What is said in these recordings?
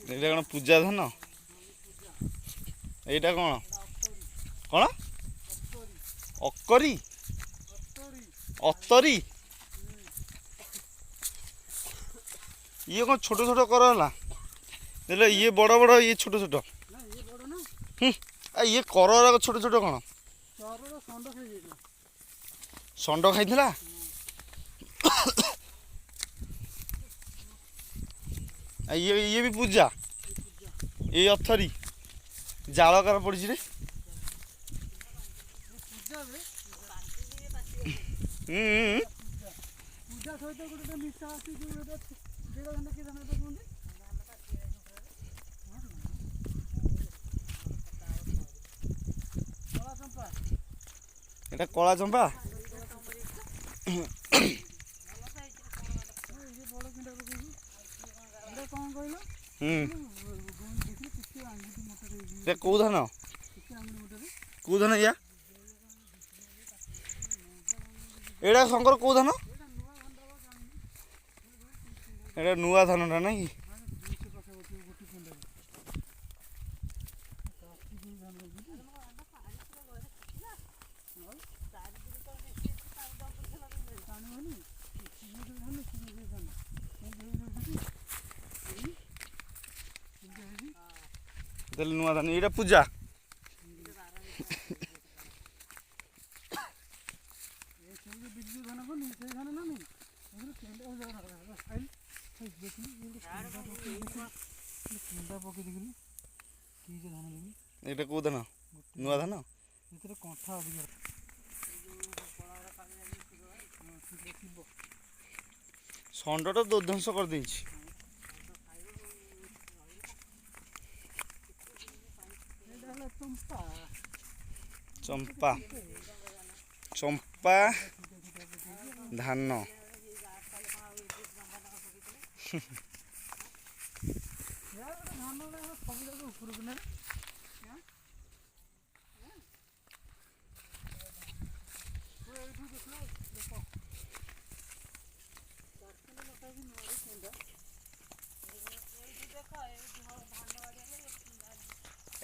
ଏଇଟା କ'ଣ ପୂଜା ଧାନ? ଏଇଟା କ'ଣ କ'ଣ ଅକରି ଅତରି? ଇଏ କ'ଣ ଛୋଟ ଛୋଟ କର ହେଲା? ହେଲେ ଇଏ ବଡ଼ ବଡ଼, ଇଏ ଛୋଟ ଛୋଟ। ଇଏ କର ଛୋଟ ଛୋଟ କ'ଣ? ଷଣ୍ଡ ଖାଇଥିଲା? ଇଏ ଇଏ ବି ପୂଜା? ଏଇ ଅଥରି ଜାଳ କାର ପଡ଼ିଛି ରେ? এটা কলা চম্পা? କେଉଁ ଧାନ? କେଉଁ ଧାନ ଇୟା? ଏଇଟା ଶଙ୍କର କେଉଁ ଧାନ? ଏଇଟା ନୂଆ ଧାନଟା ନାଇଁ କି? তাহলে নূয়া ধান, এটা পূজা। এটা কোউ ধান? নূয়া ধান? ষণ্ডটা ধ্বংস করে দিয়েছি। চম্পা চম্পা ধান।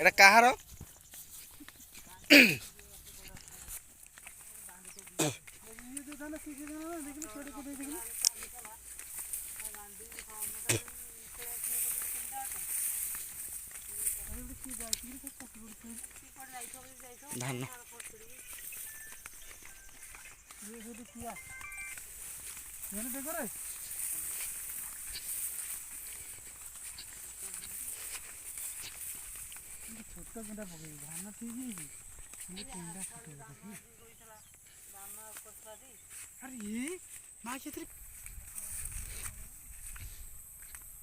এটা কাহার? ধান ছোট কুଣ୍ଡା ପକେଇବି, ଧାନ ଠିକ୍ ହେଇଛି, କୁଣ୍ଡା ଛୋଟ ଆରେ ଇଏ ମା ସେଥିରେ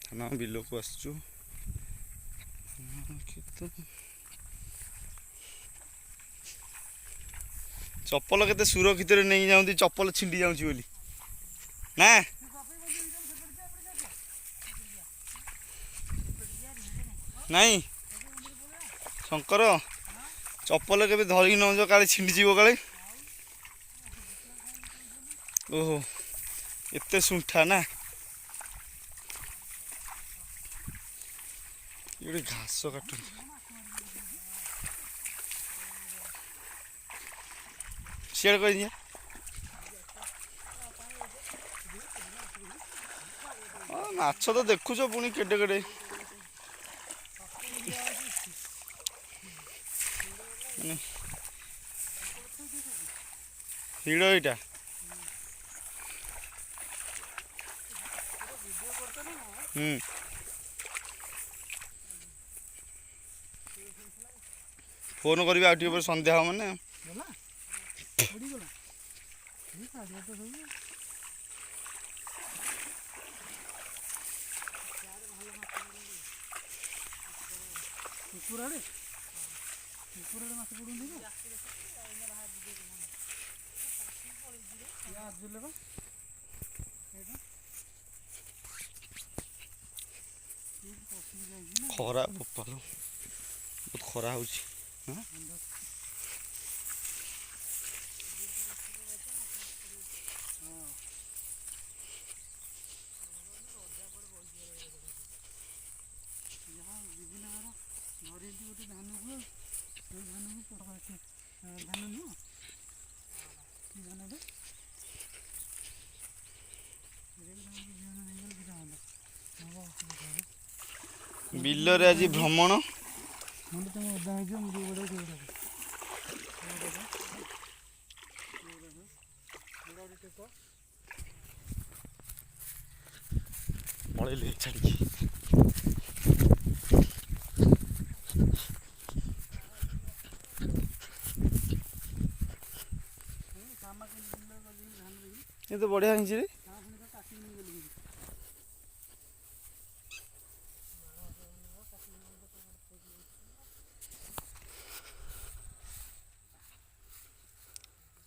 ଧାନ ବିଲକୁ ଆସୁଛୁ। ଚପଲ କେତେ ସୁରକ୍ଷିତରେ ନେଇ ଯାଆନ୍ତି, ଚପଲ ଛିଣ୍ଡି ଯାଉଛି ବୋଲି ନା? ନାଇଁ ଶଙ୍କର, ଚପଲ କେବେ ଧରିକି ନଉଛ, କାଳେ ଛିଣ୍ଡିଯିବ କାଳେ। ଓହୋ, ଏତେ ଶୁଣ୍ଠା ନା? ଗୋଟେ ଘାସ କାଟୁଛି। ସିଆଡ଼େ କହିଦିଆ। ମାଛ ତ ଦେଖୁଛ, ପୁଣି କେଡ଼େ କେଡ଼େ। ହିଡ଼ ଏଇଟା। ଫୋନ କରିବି ଆଉ ଟିକେ ପରେ, ସନ୍ଧ୍ୟା ହବ ମାନେ। ଖରା ବୋପାଲ, ବହୁତ ଖରା ହଉଛି। ଧାନକୁ ଧାନ ନୁହଁ ଧାନଟା ବିଲରେ ଆଜି ଭ୍ରମଣ। ମୁଣ୍ଡ ତମ ଓଦା ହେଇଯିବ ମୁଣ୍ଡ ପଳେଇଲେ ଛାଡ଼ିକି। ଏ ତ ବଢ଼ିଆ ହେଇଛି ରେ।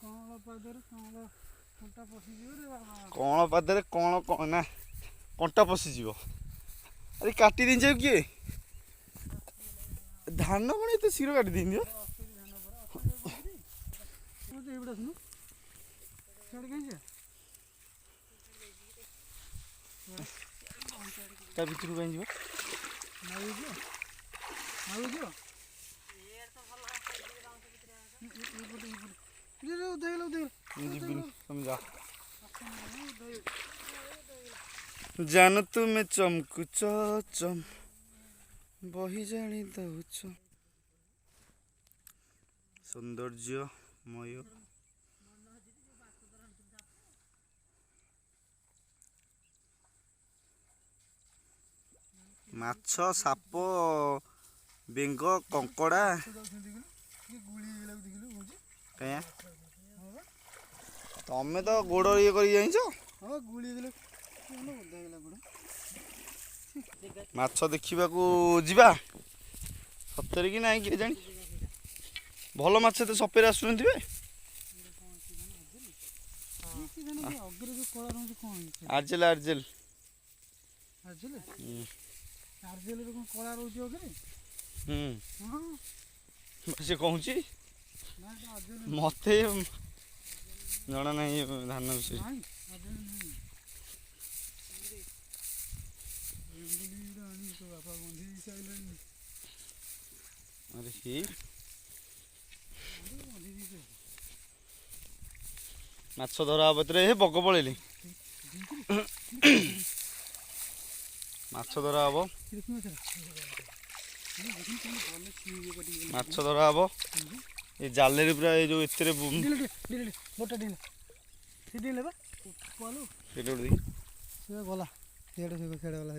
କଅଁଳ ପାଦରେ କଅଁଳ କଣ୍ଟା ପଶିଯିବ ରେ ବାବା। କଅଁଳ ପାଦରେ କଅଁଳ ନା କଣ୍ଟା ପଶିଯିବ। ଆରେ କାଟି ଦେଇଛ କିଏ? ଧାନ କଣ ଏତେ ଶୀଘ୍ର କାଟି ଦେଇଛି? ତା ଭିତରକୁ କାହିଁ ଯିବ? ଯିବିନି, ତମେ ଯାଅ। ଜାନ ତୁମେ ଚମକୁଚ ଚମ ବହି ଜାଣି ଦଉଛ ସୌନ୍ଦର୍ଯ୍ୟମୟ। ମାଛ, ସାପ, ବେଙ୍ଗ, କଙ୍କଡ଼ା। ତମେ ତ ଗୋଡ଼ ଇଏ କରିକି ଯାଇଛ। ମାଛ ଦେଖିବାକୁ ଯିବା ସତରେ କି ନାହିଁ କିଏ ଜାଣି। ଭଲ ମାଛ ଏତେ ସପେରେ ଆସୁନଥିବେ। ଆର୍ଜେଲ ଆର୍ଜେଲ କଳା ରହୁଛି ଅଗରେ। ସେ କହୁଛି ମତେ ଜଣା ନାହିଁ ଧାନ ବିଷୟରେ। ଆରେ ମାଛ ଧରା ଭିତରେ ହେ ବଗ ପଳେଇଲି। ମାଛ ଧରା ହବ, ମାଛ ଧରା ହବ ଏ ଜାଲେରେ ପୁରା ଏ ଯୋଉ ଏଥିରେ ଗଲା ସିଆଡ଼େ ସିଆଡ଼େ ଗଲା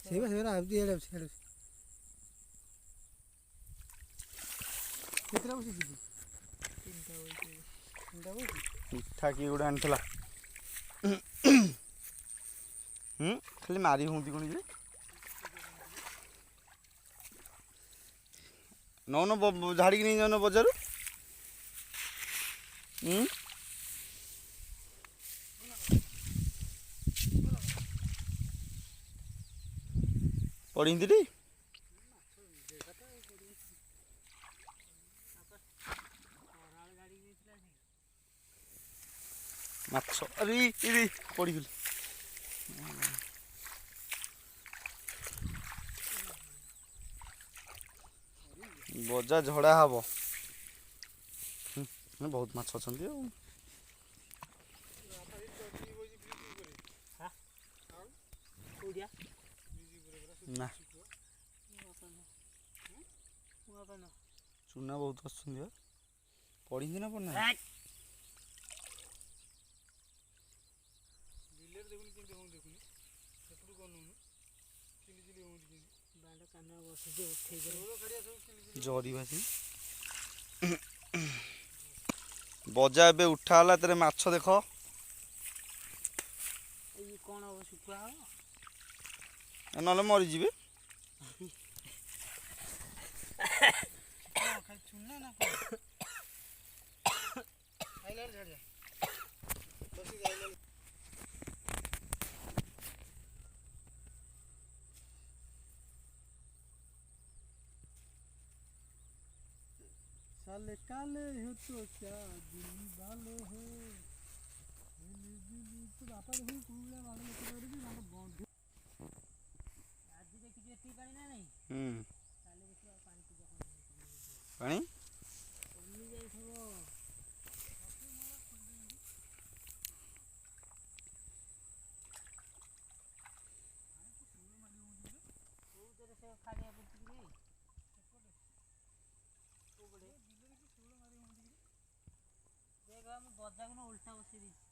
ସେଇବା ସେଇବା ଇଆଡ଼େ ଅଛି ସିଆଡ଼େ ଅଛି। କେତେଟା ବସିଛି? ମିଠା କିଏ ଗୋଟେ ଆଣିଥିଲା। ଖାଲି ମାରି ହୁଅନ୍ତି କଣ ଯେ? ନଉନ ଝାଡ଼ିକି ନେଇ ଯାଉନ ବଜାରରୁ। ପଡ଼ିନ୍ତି ମାଛ। ଆରେ ପଡ଼ିଗଲି। ବଜା ଝଡ଼ା ହବ। ବହୁତ ମାଛ ଅଛନ୍ତି ଆଉ। ନା ଚୁନା ବହୁତ ଆସୁଛନ୍ତି ବା। ପଡ଼ିନ୍ତି ନା ପଡ଼ିନା? ଜରି ଭାସି ବଜା ଏବେ ଉଠା ହେଲା। ତାରେ ମାଛ ଦେଖ। ନହେଲେ ମରିଯିବେ। साले काले हो तो क्या दिल वाले हो। तो बापा देखुन कुला बाल लोक करबी बाल बंधु आज देखि जेती पानी ना नहीं काले देखि पानी ଛାଡ଼ିବା ପଡ଼ୁଛି ଦେଖ ମୁଁ ବଜାକୁ ଉଲ୍ଟା ବସେଇ ଦେଇଛି।